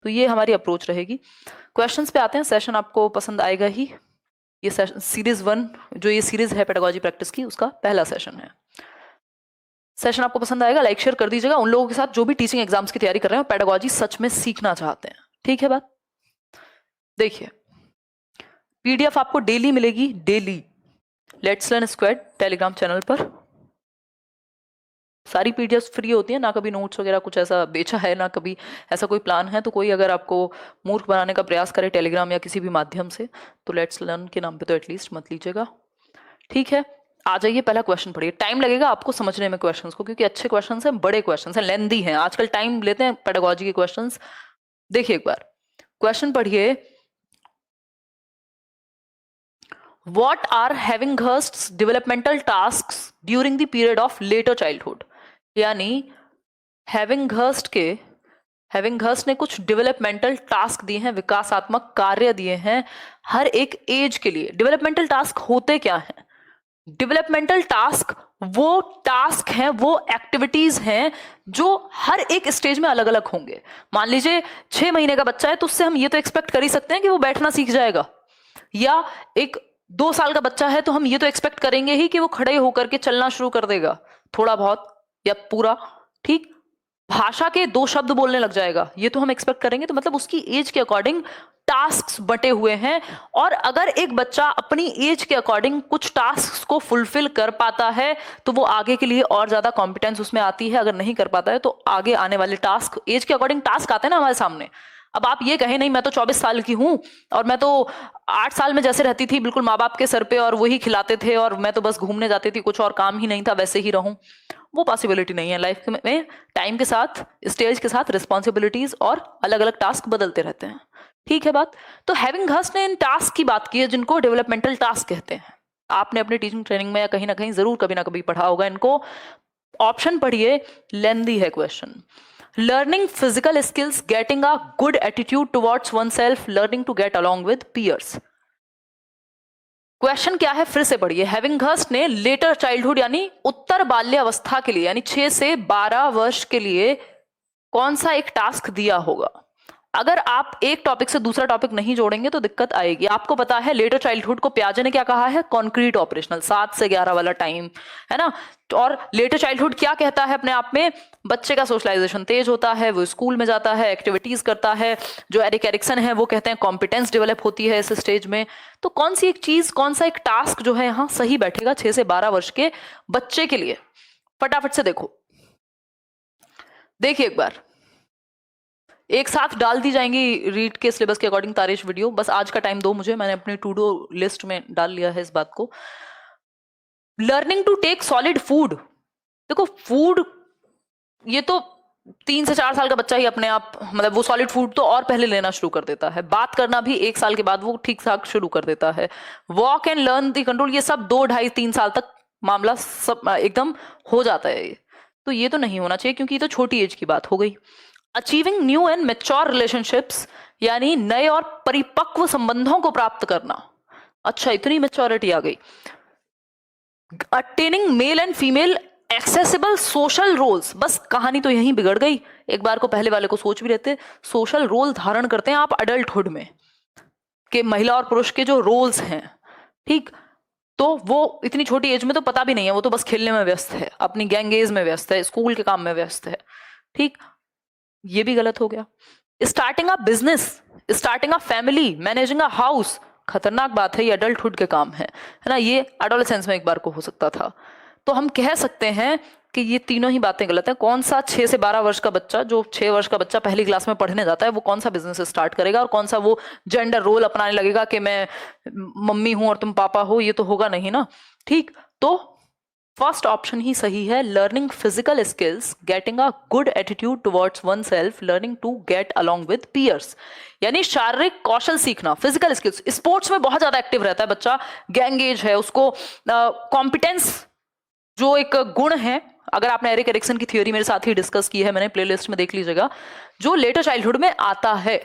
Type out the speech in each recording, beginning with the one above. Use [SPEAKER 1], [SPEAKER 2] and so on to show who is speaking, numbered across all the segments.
[SPEAKER 1] तो ये हमारी अप्रोच रहेगी। क्वेश्चंस पे आते हैं। सेशन आपको पसंद आएगा ही। ये सीरीज 1 जो ये सीरीज है पेडागोजी प्रैक्टिस की, उसका पहला सेशन है। सेशन आपको पसंद आएगा, लाइक शेयर कर दीजिएगा उन लोगों के साथ जो भी टीचिंग एग्जाम्स की तैयारी कर रहे हैं और पेडागोजी सच में सीखना चाहते हैं। ठीक है बात? देखिए, पीडीएफ आपको डेली मिलेगी, daily, let's learn squad Telegram channel पर। सारी पीडीएफ फ्री होती है, ना कभी नोट्स वगैरह कुछ ऐसा बेचा है, ना कभी ऐसा कोई प्लान है। तो कोई अगर आपको मूर्ख बनाने का प्रयास करे टेलीग्राम या किसी भी माध्यम से, तो लेट्स लर्न के नाम पे तो एटलीस्ट मत लीजिएगा। ठीक है, आ जाइए, पहला क्वेश्चन पढ़िए। टाइम लगेगा आपको समझने में क्वेश्चंस को, क्योंकि अच्छे क्वेश्चंस हैं, बड़े क्वेश्चंस हैं, लेंदी हैं। आजकल टाइम लेते हैं पेडागोजी के क्वेश्चंस। देखिए एक बार क्वेश्चन पढ़िए। What are Havinghurst's developmental tasks during the period of later childhood? यानी हैविंगहर्स्ट ने कुछ डेवलपमेंटल टास्क दिए हैं, विकासात्मक कार्य दिए हैं हर एक एज के लिए। डेवलपमेंटल टास्क होते क्या हैं? डेवलपमेंटल टास्क वो टास्क हैं, वो एक्टिविटीज हैं जो हर एक स्टेज में अलग अलग होंगे। मान लीजिए 6 महीने का बच्चा है, तो उससे हम ये तो एक्सपेक्ट कर ही सकते हैं कि वो बैठना सीख जाएगा। या एक 2 साल का बच्चा है, तो हम ये तो एक्सपेक्ट करेंगे ही कि वो खड़े होकर के चलना शुरू कर देगा, थोड़ा बहुत या पूरा। ठीक, भाषा के 2 शब्द बोलने लग जाएगा, ये तो हम एक्सपेक्ट करेंगे। तो मतलब उसकी एज के अकॉर्डिंग टास्क्स बटे हुए हैं। और अगर एक बच्चा अपनी एज के अकॉर्डिंग कुछ टास्क्स को फुलफिल कर पाता है, तो वो आगे के लिए और ज्यादा कॉम्पिटेंस उसमें आती है। अगर नहीं कर पाता है, तो आगे आने वाले टास्क, एज के अकॉर्डिंग टास्क आते हैं ना हमारे सामने। अब आप ये कहें, नहीं मैं तो 24 साल की हूं और मैं तो 8 साल में जैसे रहती थी बिल्कुल माँ बाप के सर पे, और वही खिलाते थे, और मैं तो बस घूमने जाती थी, कुछ और काम ही नहीं था, वैसे ही रहूं। वो पॉसिबिलिटी नहीं है। लाइफ में टाइम के साथ, स्टेज के साथ रिस्पॉन्सिबिलिटीज और अलग अलग टास्क बदलते रहते हैं। ठीक है बात? तो हैविंगहर्स्ट ने इन टास्क की बात की है जिनको डेवलपमेंटल टास्क कहते हैं। आपने अपनी टीचिंग ट्रेनिंग में या कहीं ना कहीं जरूर कभी ना कभी पढ़ा होगा इनको। ऑप्शन पढ़िए, लेंदी है question. Learning physical skills, getting a good attitude towards oneself, learning to get along with peers. Question क्या है, फिर से पढ़िए। हैविंगहर्स्ट ने लेटर चाइल्डहुड यानी उत्तर बाल्यावस्था के लिए, यानी 6 से 12 वर्ष के लिए कौन सा एक टास्क दिया होगा। अगर आप एक टॉपिक से दूसरा टॉपिक नहीं जोड़ेंगे तो दिक्कत आएगी। आपको पता है लेटर चाइल्डहुड को पियाजे ने क्या कहा है, कॉन्क्रीट ऑपरेशनल, 7 से 11 वाला टाइम है ना। और लेटर चाइल्डहुड क्या कहता है अपने आप में, बच्चे का सोशलाइजेशन तेज होता है, वो स्कूल में जाता है, एक्टिविटीज करता है। जो एरिक एरिक्सन है वो कहते हैं कॉम्पिटेंस डेवलप होती है इस स्टेज में। तो कौन सी एक चीज, कौन सा एक टास्क जो है यहाँ सही बैठेगा 6 से 12 वर्ष के बच्चे के लिए? फटाफट से देखो, देखिए एक बार, एक साथ डाल दी जाएंगी रीड के सिलेबस के अकॉर्डिंग तारीश वीडियो। बस आज का टाइम दो मुझे, मैंने अपनी टू डू लिस्ट में डाल लिया है इस बात को। Learning to take solid food. देखो फूड, ये तो 3 से 4 साल का बच्चा ही अपने आप, मतलब वो सॉलिड फूड तो और पहले लेना शुरू कर देता है। बात करना भी 1 साल के बाद वो ठीक ठाक शुरू कर देता है। Walk and learn the control, ये सब 2, 2.5, 3 साल तक मामला सब एकदम हो जाता है। तो ये तो नहीं होना चाहिए, क्योंकि ये तो छोटी एज की बात हो गई। Achieving new and mature relationships, यानी नए और परिपक्व संबंधों को प्राप्त करना। अच्छा, इतनी मैच्योरिटी आ गई। Attaining male and female accessible social roles, बस कहानी तो यहीं बिगड़ गई। एक बार को पहले वाले को सोच भी रहते, सोशल रोल धारण करते हैं आप अडल्टहुड में, कि महिला और पुरुष के जो रोल्स हैं, ठीक, तो वो इतनी छोटी एज में तो पता भी नहीं है, वो तो बस खेलने में व्यस्त है, अपनी गैंगेज में व्यस्त है, स्कूल के काम में व्यस्त है। ठीक, ये भी गलत हो गया। Starting a business, starting a family, managing a house, खतरनाक बात है, ये अडल्टहुड के काम है ना। ये एडोलेसेंस में एक बार को हो सकता था। तो हम कह सकते हैं कि ये तीनों ही बातें गलत हैं। कौन सा 6 से 12 वर्ष का बच्चा, जो 6 वर्ष का बच्चा पहली क्लास में पढ़ने जाता है, वो कौन सा बिजनेस स्टार्ट करेगा, और कौन सा वो जेंडर रोल अपनाने लगेगा कि मैं मम्मी हूं और तुम पापा हो, ये तो होगा नहीं ना। ठीक, तो फर्स्ट ऑप्शन ही सही है। Learning physical skills, getting a good attitude towards oneself, learning to get along with peers, यानी शारीरिक कौशल सीखना, फिजिकल स्किल्स। स्पोर्ट्स में बहुत ज्यादा एक्टिव रहता है बच्चा, गैंगेज है, उसको कॉम्पिटेंस जो एक गुण है, अगर आपने एरिक एरिक्सन की थ्योरी मेरे साथ ही डिस्कस की है, मैंने प्लेलिस्ट में देख लीजिएगा, जो लेटर चाइल्डहुड में आता है,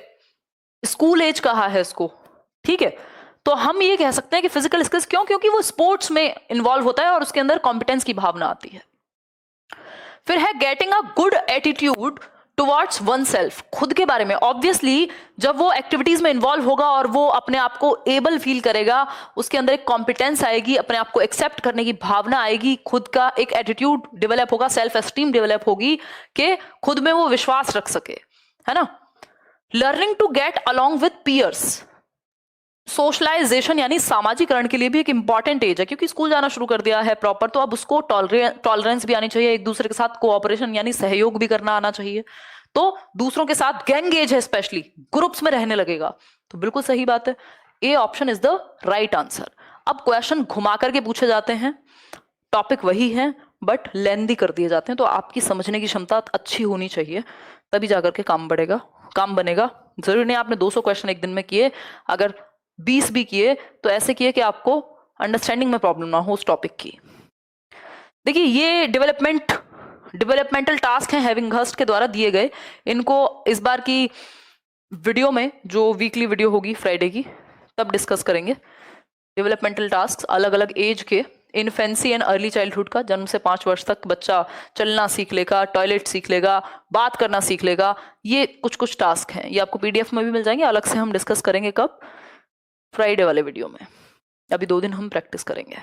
[SPEAKER 1] स्कूल एज कहा है इसको। ठीक है, तो हम ये कह सकते हैं कि फिजिकल स्किल्स, क्यों? क्योंकि वो स्पोर्ट्स में इन्वॉल्व होता है और उसके अंदर कॉम्पिटेंस की भावना आती है। फिर है getting a good attitude towards one self, खुद के बारे में। ऑब्वियसली जब वो एक्टिविटीज में इन्वॉल्व होगा और वो अपने आप को एबल फील करेगा, उसके अंदर एक कॉम्पिटेंस आएगी, अपने आप को एक्सेप्ट करने की भावना आएगी, खुद का एक एटीट्यूड डेवलप होगा, सेल्फ एस्टीम डेवलप होगी कि खुद में वो विश्वास रख सके, है ना। Learning to get along with peers, socialisation यानी सामाजिकरण के लिए भी एक इंपॉर्टेंट एज है, क्योंकि स्कूल जाना शुरू कर दिया है प्रॉपर, तो अब उसको टॉलरेंस भी आनी चाहिए, एक दूसरे के साथ कोऑपरेशन यानी सहयोग भी करना आना चाहिए। तो दूसरों के साथ गैंग एज है, स्पेशली ग्रुप्स में रहने लगेगा, तो बिल्कुल सही बात है, A option is the right answer. अब क्वेश्चन घुमा करके पूछे जाते हैं, टॉपिक वही है बट लेंदी कर दिए जाते हैं, तो आपकी समझने की क्षमता अच्छी होनी चाहिए, तभी जाकर के काम बनेगा। जरूरी नहीं आपने 200 क्वेश्चन एक दिन में किए, अगर 20 भी किए तो ऐसे किए कि आपको अंडरस्टैंडिंग में प्रॉब्लम ना हो उस टॉपिक की। देखिए ये डेवलपमेंटल टास्क हैं हैविंगहर्स्ट के द्वारा दिए गए, इनको इस बार की वीडियो में, जो वीकली वीडियो होगी फ्राइडे की, तब डिस्कस करेंगे। डेवलपमेंटल टास्क अलग अलग एज के, इन्फेंसी एंड अर्ली चाइल्डहुड का, जन्म से 5 वर्ष तक बच्चा चलना सीख लेगा, टॉयलेट सीख लेगा, बात करना सीख लेगा, ये कुछ टास्क हैं, ये आपको पीडीएफ में भी मिल जाएंगे, अलग से हम डिस्कस करेंगे कब, फ्राइडे वाले वीडियो में। अभी 2 दिन हम प्रैक्टिस करेंगे।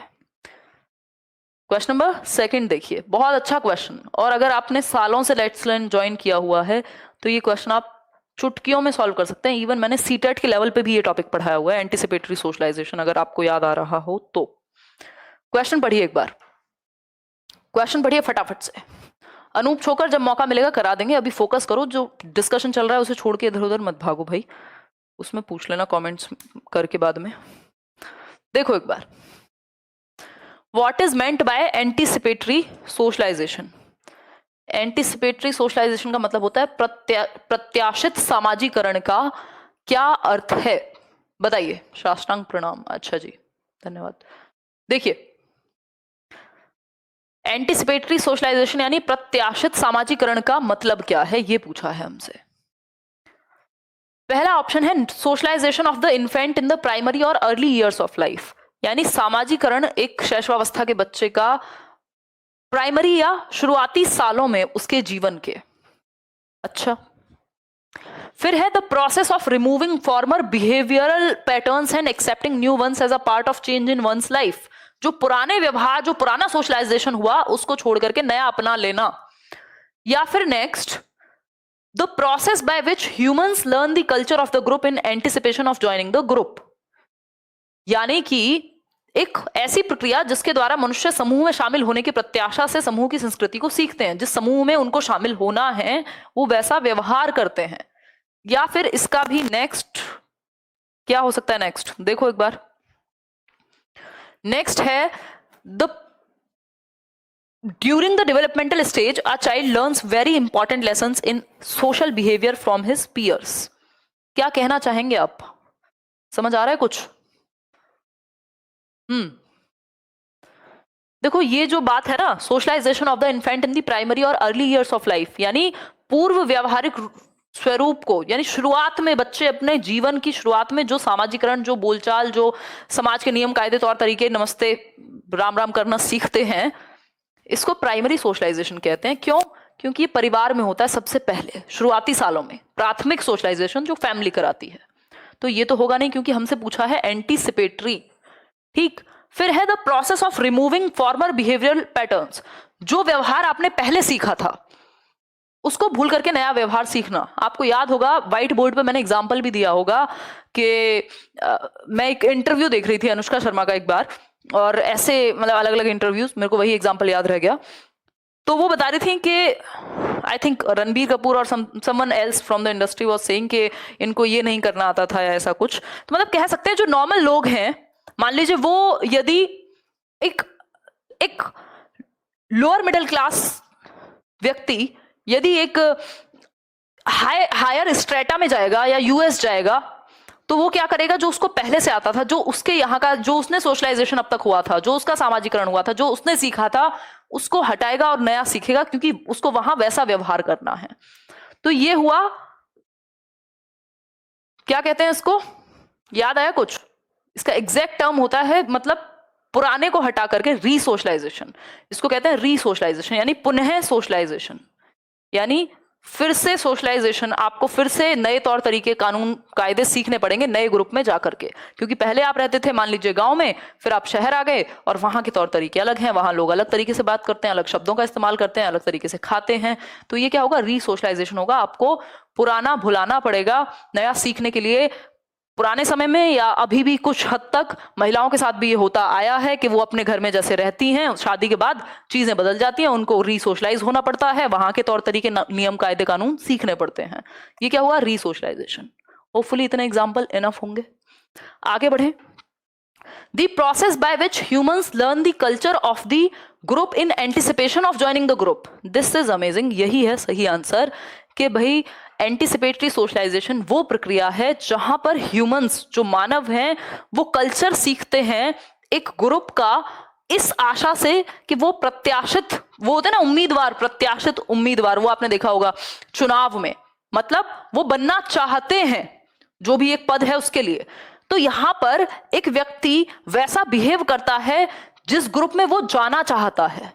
[SPEAKER 1] क्वेश्चन नंबर 2 देखिए, बहुत अच्छा क्वेश्चन, और अगर आपने सालों से लेट्स लर्न ज्वाइन किया हुआ है तो ये क्वेश्चन आप चुटकियों में सॉल्व कर सकते हैं। इवन मैंने सीटेट के लेवल पे भी ये टॉपिक पढ़ाया हुआ है, एंटिसिपेटरी सोशलाइजेशन, अगर आपको याद आ रहा हो तो। क्वेश्चन पढ़िए एक बार, क्वेश्चन पढ़िए फटाफट से। अनूप छोकर जब मौका मिलेगा करा देंगे, अभी फोकस करो, जो डिस्कशन चल रहा है उसे छोड़ के इधर उधर मत भागो भाई, उसमें पूछ लेना कमेंट्स करके बाद में। देखो एक बार, what is meant by anticipatory socialisation. Anticipatory socialisation का मतलब होता है प्रत्याशित सामाजिकरण का क्या अर्थ है, बताइए। साष्टांग प्रणाम, अच्छा जी, धन्यवाद। देखिए एंटीसिपेटरी सोशलाइजेशन यानी प्रत्याशित सामाजिकरण का मतलब क्या है, ये पूछा है हमसे। पहला ऑप्शन है socialisation of the infant in the primary और अर्ली ईयर्स ऑफ लाइफ, यानी सामाजिकरण एक शैशवावस्था के बच्चे का प्राइमरी या शुरुआती सालों में उसके जीवन के। अच्छा, फिर है the process of removing former behavioural patterns and accepting new ones as a part of change in one's life, जो पुराने व्यवहार, जो पुराना सोशलाइजेशन हुआ उसको छोड़ करके नया अपना लेना। या फिर next, the process by which humans learn the culture of the group in anticipation of joining the group, यानी कि एक ऐसी प्रक्रिया जिसके द्वारा मनुष्य समूह में शामिल होने की प्रत्याशा से समूह की संस्कृति को सीखते हैं, जिस समूह में उनको शामिल होना है वो वैसा व्यवहार करते हैं। या फिर इसका भी नेक्स्ट क्या हो सकता है, नेक्स्ट देखो एक बार, नेक्स्ट है the during the developmental stage a child learns very important lessons in social behaviour from his peers. क्या कहना चाहेंगे आप, समझ आ रहा है कुछ? देखो ये जो बात है ना, socialisation of the infant in the primary और अर्ली ईयर्स ऑफ लाइफ, यानी पूर्व व्यवहारिक स्वरूप को, यानी शुरुआत में बच्चे अपने जीवन की शुरुआत में जो सामाजिकरण, जो बोलचाल, जो समाज के नियम कायदे तौर तरीके, नमस्ते राम राम करना सीखते हैं, इसको प्राइमरी सोशलाइजेशन कहते हैं। क्यों? क्योंकि ये परिवार में होता है सबसे पहले, शुरुआती सालों में, प्राथमिक सोशलाइजेशन जो फैमिली कराती है। तो ये तो होगा नहीं, क्योंकि हमसे पूछा है एंटीसिपेटरी, ठीक। फिर है the process of removing former behavioural patterns, जो व्यवहार आपने पहले सीखा था उसको भूल करके नया व्यवहार सीखना। आपको याद होगा व्हाइट बोर्ड पे मैंने एग्जांपल भी दिया होगा कि मैं एक इंटरव्यू देख रही थी अनुष्का शर्मा का एक बार, और ऐसे मतलब अलग अलग इंटरव्यूज, मेरे को वही एग्जांपल याद रह गया। तो वो बता रही थी कि आई थिंक रणबीर कपूर और someone else from the industry was saying कि इनको ये नहीं करना आता था या ऐसा कुछ। तो मतलब कह सकते हैं जो नॉर्मल लोग हैं, मान लीजिए वो यदि एक लोअर मिडिल क्लास व्यक्ति यदि एक हायर स्ट्रेटा में जाएगा या यूएस जाएगा, तो वो क्या करेगा, जो उसको पहले से आता था, जो उसके यहाँ का, जो उसने सोशलाइजेशन अब तक हुआ था, जो उसका सामाजिकरण हुआ था, जो उसने सीखा था, उसको हटाएगा और नया सीखेगा, क्योंकि उसको वहां वैसा व्यवहार करना है। तो ये हुआ, क्या कहते हैं इसको, याद आया कुछ? इसका एग्जैक्ट टर्म होता है, मतलब पुराने को हटा करके रीसोशलाइजेशन, इसको कहते हैं रीसोशलाइजेशन, यानी पुनः सोशलाइजेशन, यानी फिर से सोशलाइजेशन, आपको फिर से नए तौर तरीके, कानून कायदे सीखने पड़ेंगे नए ग्रुप में जाकर के, क्योंकि पहले आप रहते थे मान लीजिए गांव में, फिर आप शहर आ गए और वहां के तौर तरीके अलग हैं, वहां लोग अलग तरीके से बात करते हैं, अलग शब्दों का इस्तेमाल करते हैं, अलग तरीके से खाते हैं। तो ये क्या होगा, रीसोशलाइजेशन होगा, आपको पुराना भुलाना पड़ेगा नया सीखने के लिए। पुराने समय में या अभी भी कुछ हद तक महिलाओं के साथ भी ये होता आया है कि वो अपने घर में जैसे रहती हैं, शादी के बाद चीजें बदल जाती हैं, उनको रीसोशलाइज होना पड़ता है, वहां के तौर तरीके, नियम कायदे कानून सीखने पड़ते हैं। ये क्या हुआ, रीसोशलाइजेशन। होपफुली इतने एग्जाम्पल इनफ होंगे। आगे बढ़े। The process by which humans learn the culture of the group in anticipation of joining the group. This is amazing. यही है सही आंसर कि भाई एंटीसिपेटरी सोशलाइजेशन वो प्रक्रिया है जहां पर ह्यूमंस, जो मानव हैं, वो कल्चर सीखते हैं एक ग्रुप का, इस आशा से कि वो प्रत्याशित, वो होते हैं ना उम्मीदवार, प्रत्याशित उम्मीदवार, वो आपने देखा होगा चुनाव में, मतलब वो बनना चाहते हैं जो भी एक पद है उसके लिए। तो यहां पर एक व्यक्ति वैसा बिहेव करता है जिस ग्रुप में वो जाना चाहता है।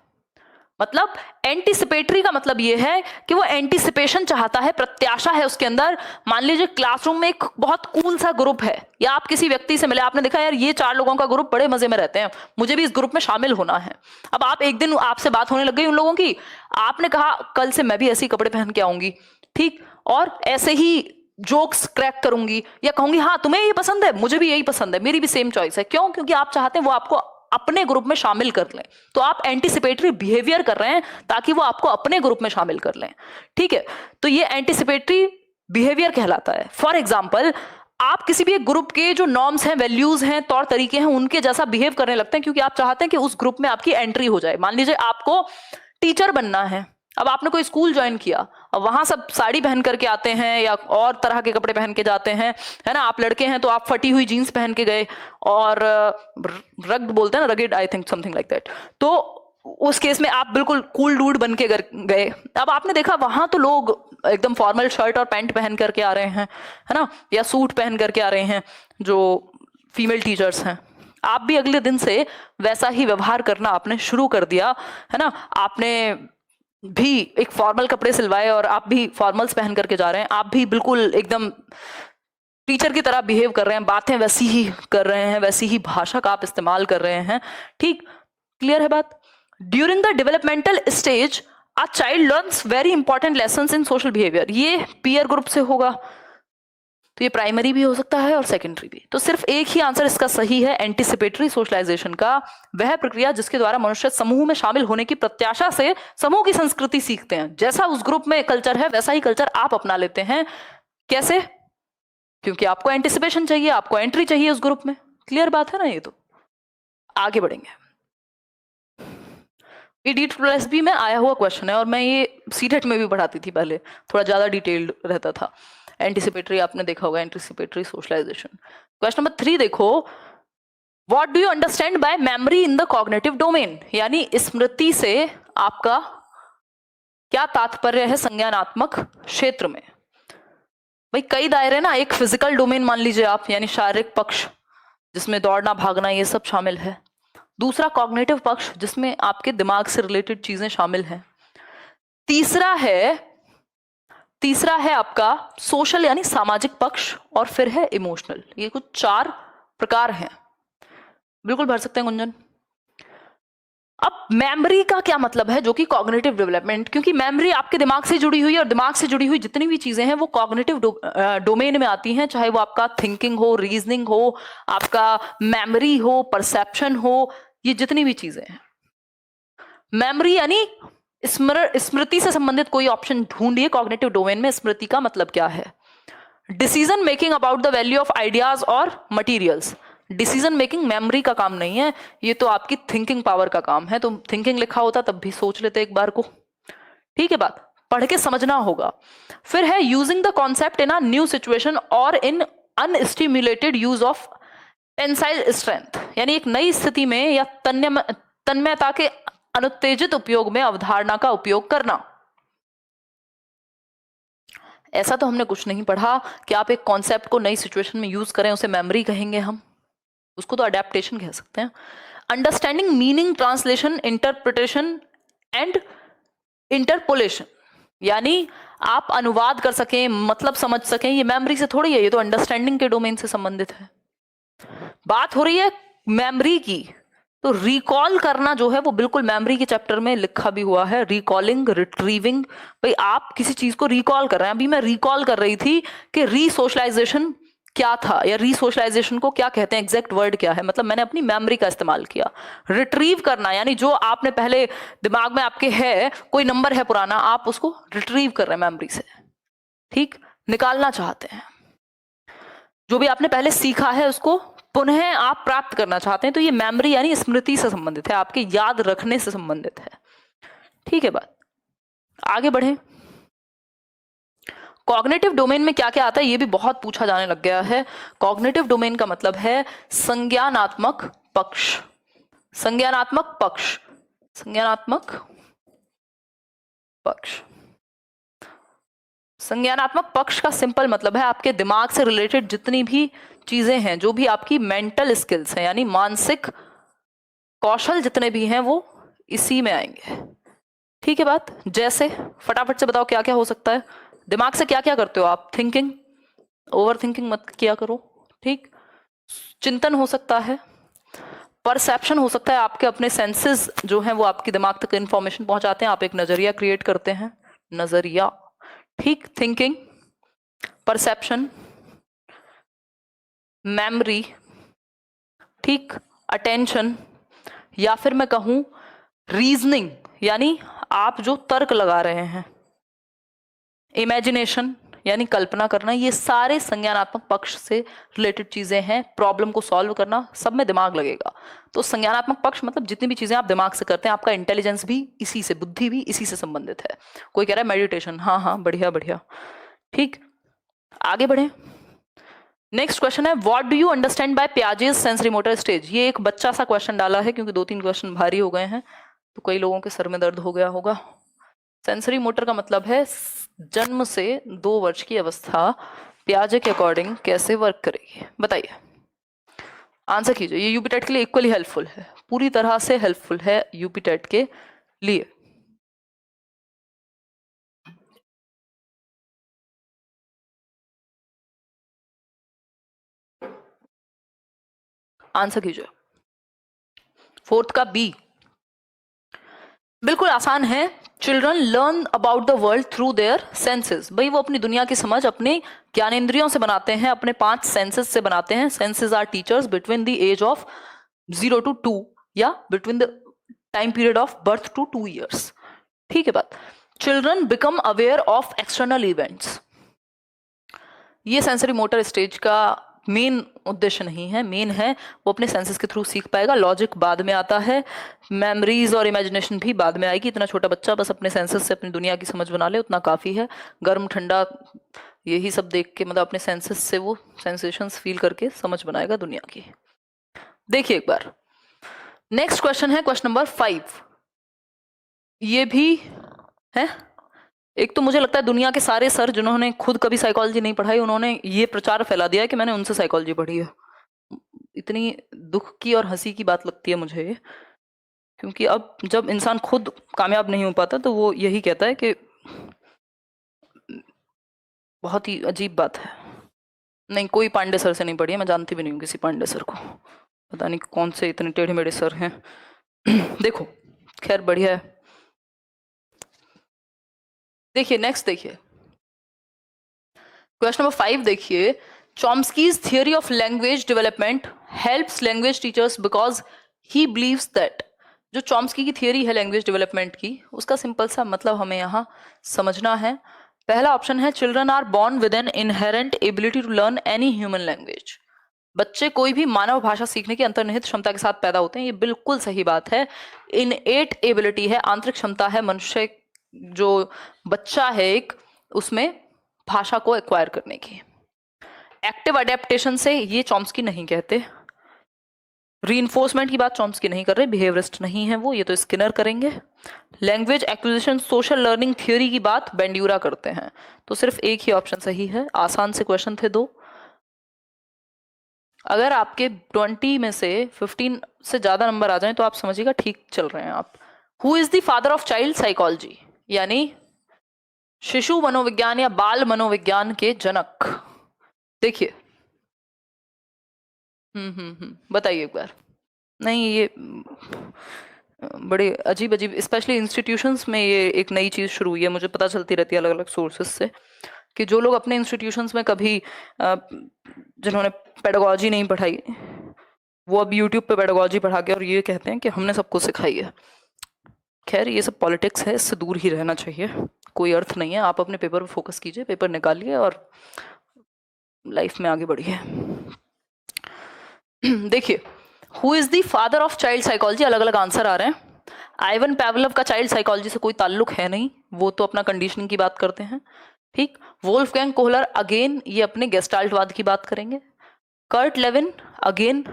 [SPEAKER 1] मतलब एंटीसिपेटरी का मतलब ये है कि वो एंटीसिपेशन चाहता है, प्रत्याशा है उसके अंदर। मान लीजिए क्लासरूम में एक बहुत कूल सा ग्रुप है, या आप किसी व्यक्ति से मिले, आपने देखा यार ये 4 लोगों का ग्रुप बड़े मजे में रहते हैं, मुझे भी इस ग्रुप में शामिल होना है। अब आप एक दिन, आपसे बात होने लग गई उन लोगों की, आपने कहा कल से मैं भी ऐसे ही कपड़े पहन के आऊंगी, ठीक, और ऐसे ही जोक्स क्रैक करूंगी, या कहूंगी हाँ तुम्हें ये पसंद है, मुझे भी यही पसंद है, मेरी भी सेम चॉइस है। क्यों? क्योंकि आप चाहते हैं वो आपको अपने ग्रुप में शामिल कर लें। तो आप एंटीसिपेटरी बिहेवियर कर रहे हैं ताकि वो आपको अपने ग्रुप में शामिल कर लें, ठीक है। तो ये एंटीसिपेटरी बिहेवियर कहलाता है। फॉर एग्जाम्पल, आप किसी भी एक ग्रुप के जो नॉर्म्स हैं, वैल्यूज हैं, तौर तरीके हैं, उनके जैसा बिहेव करने लगते हैं क्योंकि आप चाहते हैं कि उस ग्रुप में आपकी एंट्री हो जाए। मान लीजिए आपको टीचर बनना है, अब आपने कोई स्कूल ज्वाइन किया, अब वहां सब साड़ी पहन करके आते हैं या और तरह के कपड़े पहन के जाते हैं, है ना। आप लड़के हैं तो आप फटी हुई जीन्स पहन के गए, और रग्ड बोलते हैं ना, rugged, I think something like that. तो उस केस में आप बिल्कुल कूल डूड बन के गए। अब आपने देखा वहां तो लोग एकदम फॉर्मल शर्ट और पैंट पहन करके आ रहे हैं, है ना, या सूट पहन करके आ रहे हैं जो फीमेल टीचर्स हैं। आप भी अगले दिन से वैसा ही व्यवहार करना आपने शुरू कर दिया, है ना। आपने भी एक फॉर्मल कपड़े सिलवाए और आप भी फॉर्मल्स पहन करके जा रहे हैं, आप भी बिल्कुल एकदम टीचर की तरह बिहेव कर रहे हैं, बातें वैसी ही कर रहे हैं, वैसी ही भाषा का आप इस्तेमाल कर रहे हैं, ठीक, क्लियर है बात। During the developmental stage a child learns very important lessons in social behaviour. ये पीयर ग्रुप से होगा, तो ये प्राइमरी भी हो सकता है और सेकेंडरी भी। तो सिर्फ एक ही आंसर इसका सही है, एंटीसिपेटरी सोशलाइजेशन का वह प्रक्रिया जिसके द्वारा मनुष्य समूह में शामिल होने की प्रत्याशा से समूह की संस्कृति सीखते हैं। जैसा उस ग्रुप में कल्चर है वैसा ही कल्चर आप अपना लेते हैं। कैसे? क्योंकि आपको एंटीसिपेशन चाहिए, आपको एंट्री चाहिए उस ग्रुप में। क्लियर बात है ना ये। तो आगे बढ़ेंगे। ये D+B में आया हुआ क्वेश्चन है और मैं ये सीटेट में भी पढ़ाती थी पहले, थोड़ा ज्यादा डिटेल्ड रहता था। एंटीसिपेटरी आपने देखा होगा, एंटीसिपेटरी सोशलाइजेशन। क्वेश्चन नंबर 3 देखो, what do you understand bye memory in the cognitive domain, यानी स्मृति से आपका क्या तात्पर्य है संज्ञानात्मक क्षेत्र में। भाई कई दायरे ना, एक फिजिकल डोमेन मान लीजिए आप, यानी शारीरिक पक्ष जिसमें दौड़ना भागना ये सब शामिल है। दूसरा कॉग्निटिव पक्ष जिसमें आपके दिमाग से रिलेटेड चीजें शामिल हैं। तीसरा है आपका सोशल यानी सामाजिक पक्ष, और फिर है इमोशनल। ये कुछ 4 प्रकार हैं। बिल्कुल भर सकते हैं गुंजन। अब मेमोरी का क्या मतलब है, जो कि कॉग्निटिव डेवलपमेंट, क्योंकि मेमोरी आपके दिमाग से जुड़ी हुई है और दिमाग से जुड़ी हुई जितनी भी चीजें हैं वो कॉग्निटिव डोमेन में आती हैं, चाहे वो आपका थिंकिंग हो, रीजनिंग हो, आपका मेमोरी हो, परसेप्शन हो, ये जितनी भी चीजें हैं। मेमोरी यानी स्मृति से संबंधित कोई ऑप्शन ढूंढिए कॉग्निटिव डोमेन में। स्मृति का मतलब क्या है? Decision making about the value of ideas और मटेरियल्स। डिसीजन मेकिंग मेमोरी का काम नहीं है, ये तो आपकी थिंकिंग पावर का काम है। तो थिंकिंग लिखा होता तब भी सोच लेते एक बार को, ठीक है, बात पढ़ के समझना होगा। फिर है using the concept in a new situation और इन अनस्टिम्युलेटेड यूज ऑफ टेंसाइल स्ट्रेंथ, यानी एक नई स्थिति में या तन्मयता के अनुत्तेजित उपयोग में अवधारणा का उपयोग करना। ऐसा तो हमने कुछ नहीं पढ़ा कि आप एक कॉन्सेप्ट को नई सिचुएशन में यूज करें, उसे मेमोरी कहेंगे हम, उसको तो अडेप्टेशन कह सकते हैं। Understanding meaning, translation, interpretation and interpolation, यानी आप अनुवाद कर सकें, मतलब समझ सकें, ये मेमोरी से थोड़ी है, ये तो अंडरस्टैंडिंग के डोमेन से संबंधित है। बात हो रही है मेमोरी की, तो रिकॉल करना जो है वो बिल्कुल मेमोरी के चैप्टर में लिखा भी हुआ है, रिकॉलिंग, रिट्रीविंग। भाई आप किसी चीज को रिकॉल कर रहे हैं, अभी मैं रिकॉल कर रही थी कि रीसोशलाइजेशन क्या था, या रीसोशलाइजेशन को क्या कहते हैं, एग्जैक्ट वर्ड क्या है, मतलब मैंने अपनी मेमोरी का इस्तेमाल किया। रिट्रीव करना यानी जो आपने पहले दिमाग में आपके है, कोई नंबर है पुराना, आप उसको रिट्रीव कर रहे हैं मेमोरी से, ठीक, निकालना चाहते हैं। जो भी आपने पहले सीखा है उसको पुनः आप प्राप्त करना चाहते हैं, तो ये मेमोरी यानी स्मृति से संबंधित है, आपके याद रखने से संबंधित है। ठीक है, बात आगे बढ़े। कॉग्निटिव डोमेन में क्या क्या आता है ये भी बहुत पूछा जाने लग गया है। कॉग्निटिव डोमेन का मतलब है संज्ञानात्मक पक्ष। संज्ञानात्मक पक्ष, संज्ञानात्मक पक्ष। संज्ञानात्मक पक्ष का सिंपल मतलब है आपके दिमाग से रिलेटेड जितनी भी चीजें हैं, जो भी आपकी मेंटल स्किल्स हैं, यानी मानसिक कौशल जितने भी हैं, वो इसी में आएंगे। ठीक है बात, जैसे फटाफट से बताओ क्या क्या हो सकता है। दिमाग से क्या क्या करते हो आप? थिंकिंग, ओवर थिंकिंग मत किया करो, ठीक। चिंतन हो सकता है, परसेप्शन हो सकता है, आपके अपने सेंसेस जो हैं वो आपके दिमाग तक इंफॉर्मेशन पहुंचाते हैं, आप एक नजरिया क्रिएट करते हैं, नजरिया, ठीक। थिंकिंग, परसेप्शन, मेमोरी, ठीक, अटेंशन, या फिर मैं कहूं रीजनिंग, यानी आप जो तर्क लगा रहे हैं, इमेजिनेशन यानी कल्पना करना, ये सारे संज्ञानात्मक पक्ष से रिलेटेड चीजें हैं। प्रॉब्लम को सॉल्व करना, सब में दिमाग लगेगा। तो संज्ञानात्मक पक्ष मतलब जितनी भी चीजें आप दिमाग से करते हैं, आपका इंटेलिजेंस भी इसी से, बुद्धि भी इसी से संबंधित है। कोई कह रहा है मेडिटेशन, हाँ हाँ बढ़िया बढ़िया, ठीक। आगे बढ़े। नेक्स्ट क्वेश्चन है, what do you understand by Piaget's sensory motor stage. ये एक बच्चा सा क्वेश्चन डाला है, क्योंकि 2-3 क्वेश्चन भारी हो गए हैं, तो कई लोगों के सर में दर्द हो गया होगा। सेंसरी मोटर का मतलब है जन्म से 2 वर्ष की अवस्था पियाजे के अकॉर्डिंग कैसे वर्क करेगी, बताइए, आंसर कीजिए। ये यूपी टेट के लिए इक्वली हेल्पफुल है, पूरी तरह से हेल्पफुल है यूपी टेट के लिए। आंसर कीजिए। 4th का बी, बिल्कुल आसान है। Children learn about the world through their senses. भाई वो अपनी दुनिया की समझ अपने ज्ञानेंद्रियों से बनाते हैं, अपने 5 सेंसेस से बनाते हैं। Senses are teachers between the age of 0 to 2 या between the time period of birth to 2 years। ठीक है बात। Children become aware of external events. ये सेंसरी मोटर स्टेज का मेन उद्देश्य नहीं है, मेन है वो अपने सेंसेस के थ्रू सीख पाएगा। लॉजिक बाद में आता है, मेमोरीज और इमेजिनेशन भी बाद में आएगी। इतना छोटा बच्चा बस अपने सेंसेस से अपनी दुनिया की समझ बना ले, उतना काफी है। गर्म ठंडा यही सब देख के, मतलब अपने सेंसेस से वो सेंसेशंस फील करके समझ बनाएगा दुनिया की। देखिए एक बार, नेक्स्ट क्वेश्चन है क्वेश्चन नंबर 5। ये भी है, एक तो मुझे लगता है दुनिया के सारे सर जिन्होंने खुद कभी साइकोलॉजी नहीं पढ़ाई, उन्होंने ये प्रचार फैला दिया है कि मैंने उनसे साइकोलॉजी पढ़ी है। इतनी दुख की और हंसी की बात लगती है मुझे ये, क्योंकि अब जब इंसान खुद कामयाब नहीं हो पाता तो वो यही कहता है कि बहुत ही अजीब बात है। नहीं, कोई पांडे सर से नहीं पढ़ी है, मैं जानती भी नहीं हूँ किसी पांडे सर को, पता नहीं कौन से इतने टेढ़े मेढ़े सर हैं। देखो, खैर बढ़िया है। देखिए नेक्स्ट, देखिए क्वेश्चन नंबर 5 देखिए। Chomsky's theory of language development helps language teachers because he believes that. जो चॉम्स्की की थियरी है लैंग्वेज डेवलपमेंट की, उसका सिंपल सा मतलब हमें यहाँ समझना है। पहला ऑप्शन है, children are born with an inherent ability to learn any human language. बच्चे कोई भी मानव भाषा सीखने की अंतर्निहित क्षमता के साथ पैदा होते हैं। ये बिल्कुल सही बात है। इनएट एबिलिटी है, आंतरिक क्षमता है मनुष्य, जो बच्चा है एक, उसमें भाषा को एक्वायर करने की। एक्टिव अडेप्टेशन से ये चॉम्स्की नहीं कहते। रीइंफोर्समेंट की बात चॉम्स्की नहीं कर रहे, बिहेवियरिस्ट नहीं है वो, ये तो स्किनर करेंगे। Language acquisition social learning theory की बात बेंड्यूरा करते हैं। तो सिर्फ एक ही ऑप्शन सही है। आसान से क्वेश्चन थे 2। अगर आपके 20 में से 15 से ज्यादा नंबर आ जाए तो आप समझिएगा ठीक चल रहे हैं आप। Who is the father of child psychology, यानी शिशु मनोविज्ञान या बाल मनोविज्ञान के जनक। देखिए, बताइए एक बार। नहीं, ये बड़े अजीब अजीब, स्पेशली इंस्टीट्यूशंस में ये एक नई चीज शुरू हुई है, मुझे पता चलती रहती है अलग अलग सोर्सेस से, कि जो लोग अपने इंस्टीट्यूशंस में कभी जिन्होंने पेडागोजी नहीं पढ़ाई, वो अब यूट्यूब पे पेडागोजी पढ़ा के और ये कहते हैं कि हमने सबको सिखाई है। खैर, ये सब पॉलिटिक्स है, इससे दूर ही रहना चाहिए, कोई अर्थ नहीं है। आप अपने पेपर पर फोकस कीजिए, पेपर निकालिए और लाइफ में आगे बढ़िए। देखिए, who is the father of child psychology? अलग अलग आंसर आ रहे हैं। आइवन पैवलव का चाइल्ड साइकोलॉजी से कोई ताल्लुक है नहीं, वो तो अपना कंडीशनिंग की बात करते हैं, ठीक। वोल्फगैंग कोहलर, अगेन ये अपने गेस्टाल्टवाद की बात करेंगे। कर्ट लेविन, अगेन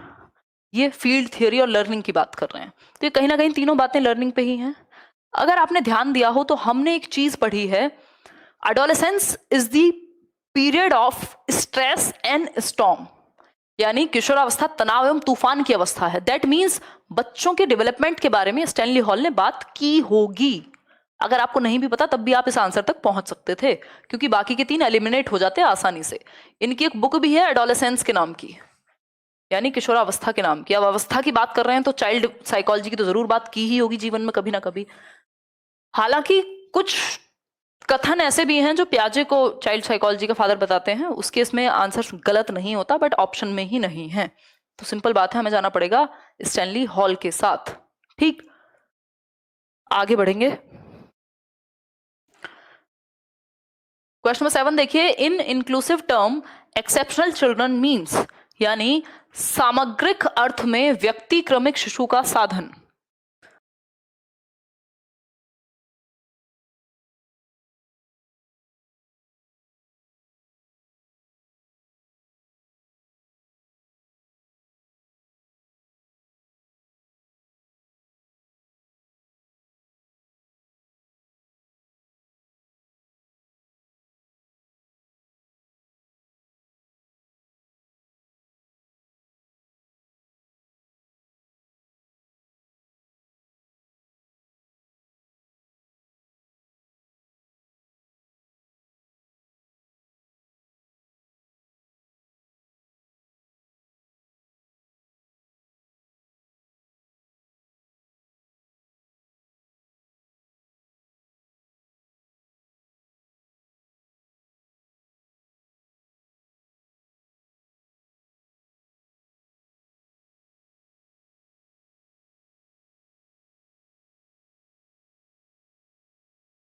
[SPEAKER 1] ये फील्ड थियोरी और लर्निंग की बात कर रहे हैं। तो ये कहीं ना कहीं तीनों बातें लर्निंग पे ही हैं। अगर आपने ध्यान दिया हो तो हमने एक चीज पढ़ी है, adolescence is the period of stress and storm, यानी किशोरावस्था तनाव एवं तूफान की अवस्था है। दैट मीन्स बच्चों के डेवलपमेंट के बारे में स्टैनली हॉल ने बात की होगी। अगर आपको नहीं भी पता तब भी आप इस आंसर तक पहुंच सकते थे, क्योंकि बाकी के तीन एलिमिनेट हो जाते हैं आसानी से। इनकी एक बुक भी है एडोलेसेंस के नाम की, यानी किशोरावस्था के नाम की। अब अवस्था की बात कर रहे हैं तो चाइल्ड साइकोलॉजी की तो जरूर बात की ही होगी जीवन में कभी ना कभी। हालांकि कुछ कथन ऐसे भी हैं जो पियाजे को चाइल्ड साइकोलॉजी का फादर बताते हैं, उस केस में आंसर गलत नहीं होता, बट ऑप्शन में ही नहीं है। तो सिंपल बात है, हमें जाना पड़ेगा स्टैनली हॉल के साथ, ठीक। आगे बढ़ेंगे। क्वेश्चन नंबर 7 देखिए, in inclusive term exceptional children means, यानी सामग्रिक अर्थ में व्यक्ति क्रमिक शिशु का साधन।